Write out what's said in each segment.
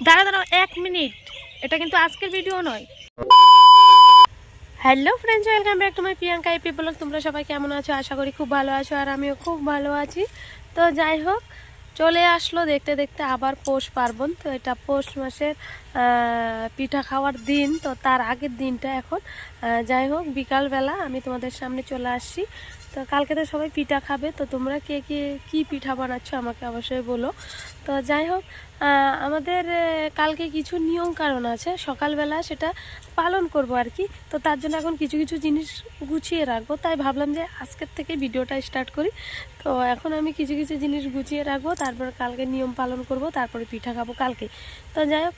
দাঁড়া দাঁড়াও 1 মিনিট, এটা কিন্তু আজকের ভিডিও নয়। Hello friends, welcome back to my Priyanka AP blog. তোমরা সবাই কেমন আছো? আশা করি খুব ভালো আছো, আর আমিও খুব ভালো আছি। তো যাই হোক, চলে আসলো দেখতে দেখতে আবার পৌষ পার্বণ। তো এটা পৌষ মাসের পিঠা খাওয়ার দিন, তো তার আগের দিনটা এখন। যাই হোক, বিকালবেলা আমি তোমাদের সামনে চলে আসছি। তো কালকে তো সবাই পিঠা খাবে, তো তোমরা কে কে কী পিঠা বানাচ্ছো আমাকে অবশ্যই বলো। তো যাই হোক, আমাদের কালকে কিছু নিয়ম কারণ আছে, সকালবেলা সেটা পালন করব আর কি। তো তার জন্য এখন কিছু কিছু জিনিস গুছিয়ে রাখবো, তাই ভাবলাম যে আজকের থেকে ভিডিওটা স্টার্ট করি। তো এখন আমি কিছু কিছু জিনিস গুছিয়ে রাখবো, তারপর কালকে নিয়ম পালন করব, তারপরে পিঠা খাবো কালকে। তো যাই হোক,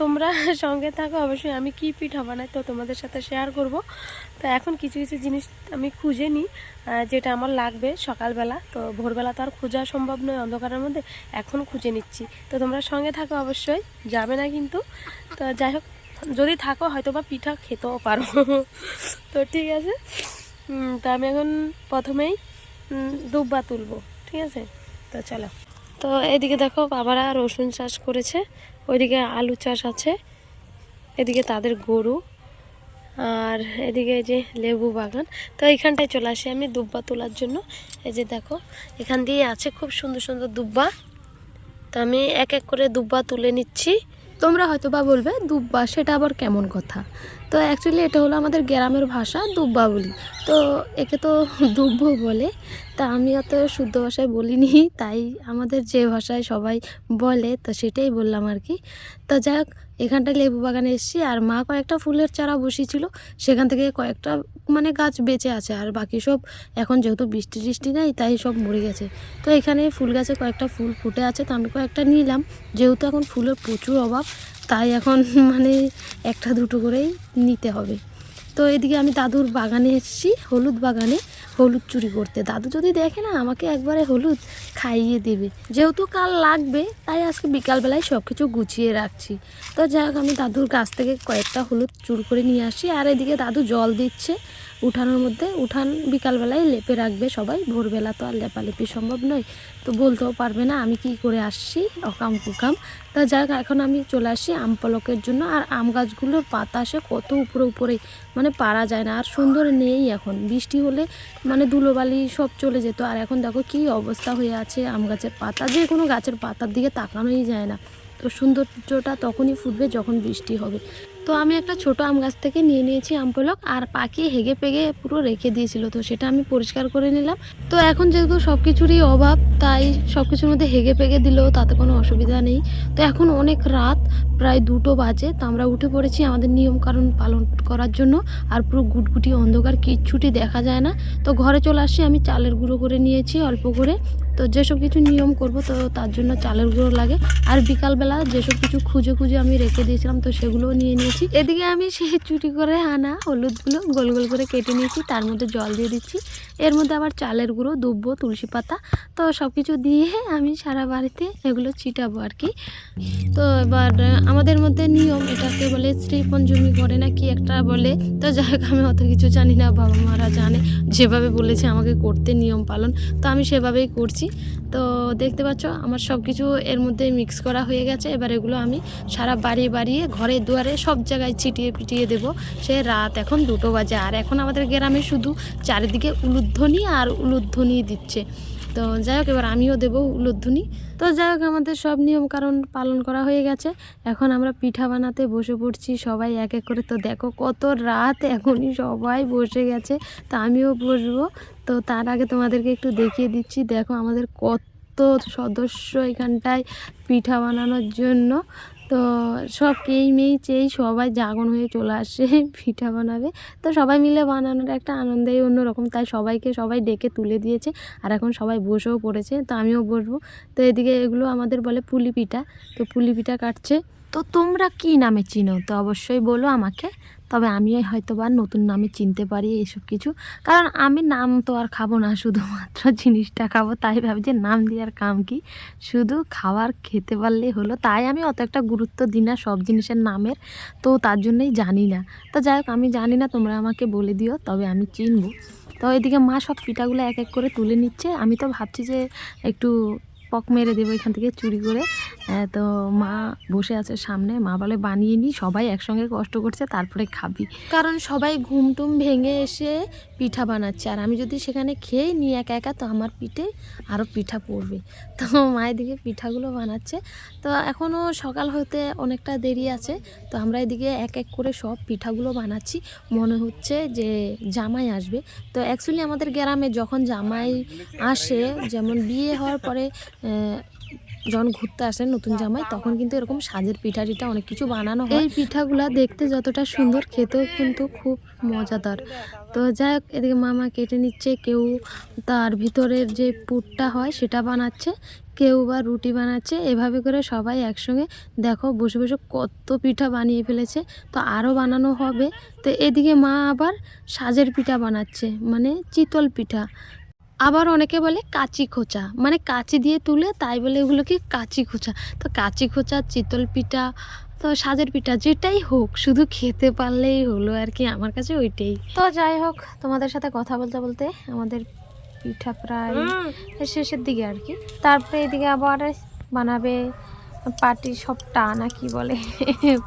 তোমরা সঙ্গে থাকো অবশ্যই। আমি কি পিঠা বানাই তো তোমাদের সাথে শেয়ার করব। তো এখন কিছু কিছু জিনিস আমি খুঁজে নিই, যেটা আমার লাগবে সকালবেলা। তো ভোরবেলা তো আর খোঁজা সম্ভব নয় অন্ধকারের মধ্যে, এখন খুঁজে নিচ্ছি। তো তোমরা সঙ্গে থাকো অবশ্যই, যাবে না কিন্তু। তো যাই হোক, যদি থাকো হয়তো বা পিঠা খেতেও পারো। তো ঠিক আছে, তো আমি এখন প্রথমেই দুব্বা তুলবো, ঠিক আছে? তো চলো। তো এদিকে দেখো, বাবারা রসুন চাষ করেছে, ওইদিকে আলু চাষ আছে, এদিকে তাদের গরু, আর এদিকে এই যে লেবু বাগান। তো এইখানটায় চলে আসি আমি দুব্বা তোলার জন্য। এই যে দেখো, এখান দিয়ে আছে খুব সুন্দর সুন্দর দুব্বা। তো আমি এক এক করে দুব্বা তুলে নিচ্ছি। তোমরা হয়তো বা বলবে দুব্বা, সেটা আবার কেমন কথা? তো অ্যাকচুয়ালি এটা হলো আমাদের গ্রামের ভাষা, দুব্বা বলি। তো একে তো দুব্ব বলে। তা আমি অত শুদ্ধ ভাষায় বলিনি, তাই আমাদের যে ভাষায় সবাই বলে তো সেটাই বললাম আর কি। তো যাই হোক, এখানটায় লেবু বাগানে এসেছি, আর মা কয়েকটা ফুলের চারা বসিয়েছিল, সেখান থেকে কয়েকটা মানে গাছ বেঁচে আছে, আর বাকি সব এখন যেহেতু বৃষ্টি টিষ্টি নেই তাই সব মরে গেছে। তো এখানে ফুল গাছে কয়েকটা ফুল ফুটে আছে, তো আমি কয়েকটা নিলাম, যেহেতু এখন ফুলের প্রচুর অভাব, তাই এখন মানে একটা দুটো করেই নিতে হবে। তো এদিকে আমি দাদুর বাগানে এসেছি, হলুদ বাগানে হলুদ চুরি করতে। দাদু যদি দেখে না, আমাকে একবারে হলুদ খাইয়ে দেবে। যেহেতু কাল লাগবে, তাই আজকে বিকালবেলায় সব কিছু গুছিয়ে রাখছি। তো যাই হোক, আমি দাদুর গাছ থেকে কয়েকটা হলুদ চুর করে নিয়ে আসি, আর এদিকে দাদু জল দিচ্ছে উঠানের মধ্যে। উঠান বিকালবেলায় লেপে রাখবে সবাই, ভোরবেলা তো আর লেপালেপি সম্ভব নয়, তো বলতেও পারবে না আমি কি করে আসছি অকাম কুকাম। তা যাক, এখন আমি চলে আসি আম পলকের জন্য। আর আম গাছগুলোর পাতা আসে কত উপরে উপরে, মানে পারা যায় না, আর সুন্দর নেই এখন। বৃষ্টি হলে মানে ধুলোবালি সব চলে যেত, আর এখন দেখো কি অবস্থা হয়ে আছে আম গাছের পাতা। যে কোনো গাছের পাতার দিকে তাকানোই যায় না। তো সৌন্দর্যটা তখনই ফুটবে যখন বৃষ্টি হবে। তো আমি একটা ছোট আম গাছ থেকে নিয়ে নিয়েছি আম পলক, আর পাখি হেগে পেগে পুরো রেখে দিয়েছিল, তো সেটা আমি পরিষ্কার করে নিলাম। তো এখন যেহেতু সব কিছুরই অভাব, তাই সব কিছুর মধ্যে হেগে পেগে দিলেও তাতে কোনো অসুবিধা নেই। তো এখন অনেক রাত, প্রায় 2টো বাজে, তো আমরা উঠে পড়েছি আমাদের নিয়মকানুন পালন করার জন্য। আর পুরো গুটগুটি অন্ধকার, কিচ্ছুটি দেখা যায় না। তো ঘরে চলে আসছি, আমি চালের গুঁড়ো করে নিয়েছি অল্প করে। তো যেসব কিছু নিয়ম করব, তো তার জন্য চালের গুঁড়ো লাগে। আর বিকালবেলা যেসব কিছু খুঁজে খুঁজে আমি রেখে দিয়েছিলাম, তো সেগুলোও নিয়ে নিয়েছি। এদিকে আমি সেই চুরি করে আনা হলুদগুলো গোল গোল করে কেটে নিয়েছি, তার মধ্যে জল দিয়ে দিচ্ছি। এর মধ্যে আবার চালের গুঁড়ো, দুব্বো, তুলসী পাতা, তো সব কিছু দিয়ে আমি সারা বাড়িতে এগুলো ছিটাবো আর কি। তো এবার আমাদের মধ্যে নিয়ম, এটাকে বলে শ্রী পঞ্চমী করে না কি একটা বলে। তো যাই হোক, আমি অত কিছু জানি না, বাবা মারা জানে, যেভাবে বলেছে আমাকে করতে নিয়ম পালন, তো আমি সেভাবেই করছি। তো দেখতে পাচ্ছ আমার সব কিছু এর মধ্যে মিক্স করা হয়ে গেছে। এবার এগুলো আমি সারা বাড়িয়ে বাড়িয়ে ঘরে দুয়ারে সব জায়গায় ছিটিয়ে পিটিয়ে দেবো। সে রাত এখন 2টো বাজে, আর এখন আমাদের গ্রামে শুধু চারিদিকে উলুধ্বনি আর উলুধ্বনি দিচ্ছে। তো যাই হোক, এবার আমিও দেবো উলুধ্বনি। তো যাই হোক, আমাদের সব নিয়ম কারণ পালন করা হয়ে গেছে। এখন আমরা পিঠা বানাতে বসে পড়ছি সবাই এক এক করে। তো দেখো কত রাত, এখনই সবাই বসে গেছে, তো আমিও বসবো। তো তার আগে তোমাদেরকে একটু দেখিয়ে দিচ্ছি, দেখো আমাদের কত সদস্য এখানটায় পিঠা বানানোর জন্য। তো সব কেই মেই চেই সবাই জাগন হয়ে চলে আসে পিঠা বানাবে। তো সবাই মিলে বানানোর একটা আনন্দই অন্যরকম, তাই সবাইকে সবাই ডেকে তুলে দিয়েছে। আর এখন সবাই বসেও পড়েছে, তো আমিও বসবো। তো এদিকে এগুলো আমাদের বলে পুলি পিঠা, তো পুলি পিঠা কাটছে। তো তোমরা কি নামে চিনো তো অবশ্যই বলো আমাকে। তবে আমি হয়তো বা নতুন নামে চিনতে পারি এসব কিছু, কারণ আমি নাম তো আর খাবো না, শুধুমাত্র জিনিসটা খাবো। তাই ভাবি যে নাম দেওয়ার কাম কি, শুধু খাবার খেতে পারলেই হলো। তাই আমি অত একটা গুরুত্ব দিই না সব জিনিসের নামের, তো তার জন্যই জানি না। তো যাই হোক, আমি জানি না, তোমরা আমাকে বলে দিও, তবে আমি চিনবো। তো এদিকে মা সব পিঠাগুলো এক এক করে তুলে নিচ্ছে। আমি তো ভাবছি যে একটু পক মেরে দেবো এখান থেকে চুরি করে। তো মা বসে আছে সামনে, মা বলে বানিয়ে নি, সবাই একসঙ্গে কষ্ট করছে তারপরে খাবি, কারণ সবাই ঘুমটুম ভেঙে এসে পিঠা বানাচ্ছে, আর আমি যদি সেখানে খেয়ে নিই একা একা তো আমার পিঠে আরও পিঠা পড়বে। তো মায়ের দিকে পিঠাগুলো বানাচ্ছে। তো এখনও সকাল হতে অনেকটা দেরি আছে, তো আমরা এদিকে এক এক করে সব পিঠাগুলো বানাচ্ছি। মনে হচ্ছে যে জামাই আসবে। তো অ্যাকচুয়ালি আমাদের গ্রামে যখন জামাই আসে, যেমন বিয়ে হওয়ার পরে যখন ঘুরতে আসেন নতুন জামাই, তখন কিন্তু এরকম সাজের পিঠা টিঠা অনেক কিছু বানানো হয়। এই পিঠাগুলা দেখতে যতটা সুন্দর, খেতেও কিন্তু খুব মজাদার। তো যাই হোক, এদিকে মামা কেটে নিচ্ছে, কেউ তার ভিতরের যে পুরটা হয় সেটা বানাচ্ছে, কেউ বা রুটি বানাচ্ছে। এভাবে করে সবাই একসঙ্গে দেখো বসে বসে কত পিঠা বানিয়ে ফেলেছে, তো আরও বানানো হবে। তো এদিকে মা আবার সাজের পিঠা বানাচ্ছে, মানে চিতল পিঠা। আবার অনেকে বলে কাচি খোঁচা, মানে কাচি দিয়ে তুলে, তাই বলে এগুলো কি কাচি খোঁচা। তো কাচি খোঁচা, চিতল পিঠা, তো সাজের পিঠা যেটাই হোক, শুধু খেতে পারলেই হলো আর কি, আমার কাছে ওইটাই। তো যাই হোক, তোমাদের সাথে কথা বলতে বলতে আমাদের পিঠা প্রায় শেষের দিকে আর কি। তারপরে এদিকে আবার বানাবে পাটি সপটা না কি বলে,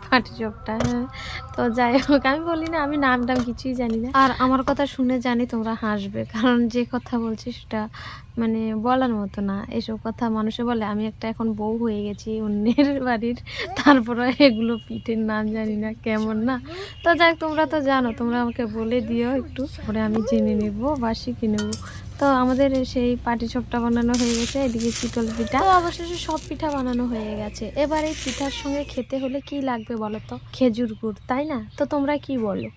পাটি সপটা। হ্যাঁ, তো যাই হোক, আমি বলি না, আমি নাম টাম কিছুই জানি না। আর আমার কথা শুনে জানি তোমরা হাসবে, কারণ যে কথা বলছি সেটা মানে বলার মতো না। এসব কথা মানুষে বলে, আমি একটা এখন বউ হয়ে গেছি অন্যের বাড়ির, তারপরে এগুলো পিঠের নাম জানি না, কেমন না। তো যাই হোক, তোমরা তো জানো, তোমরা আমাকে বলে দিও একটু, পরে আমি জেনে নেব বা শিখে নেব। তো আমাদের সেই পাটি সপটা বানানো হয়ে গেছে, এদিকে চিতল পিঠা, তো অবশেষে সব পিঠা বানানো হয়ে গেছে। এবার এই পিঠার সঙ্গে খেতে হলে কি লাগবে বলো তো? খেজুর গুড়, তাই না? তো তোমরা কি বলো?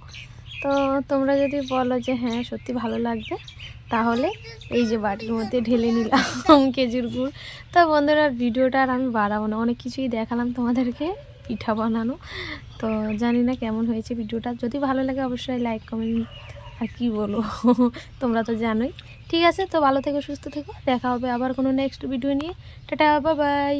তো তোমরা যদি বলো যে হ্যাঁ সত্যি ভালো লাগবে, তাহলে এই যে বাটির মধ্যে ঢেলে নিলাম খেজুর গুড়। তো বন্ধুরা, ভিডিওটা আর আমি বাড়াবো না, অনেক কিছুই দেখালাম তোমাদেরকে পিঠা বানানো। তো জানি না কেমন হয়েছে ভিডিওটা, যদি ভালো লাগে অবশ্যই লাইক কমেন্ট, আর কি বলো তোমরা তো জানোই। ঠিক আছে, তো ভালো থেকো, সুস্থ থেকো, দেখা হবে আবার কোনো নেক্সট ভিডিও নিয়ে। Tata, bye bye.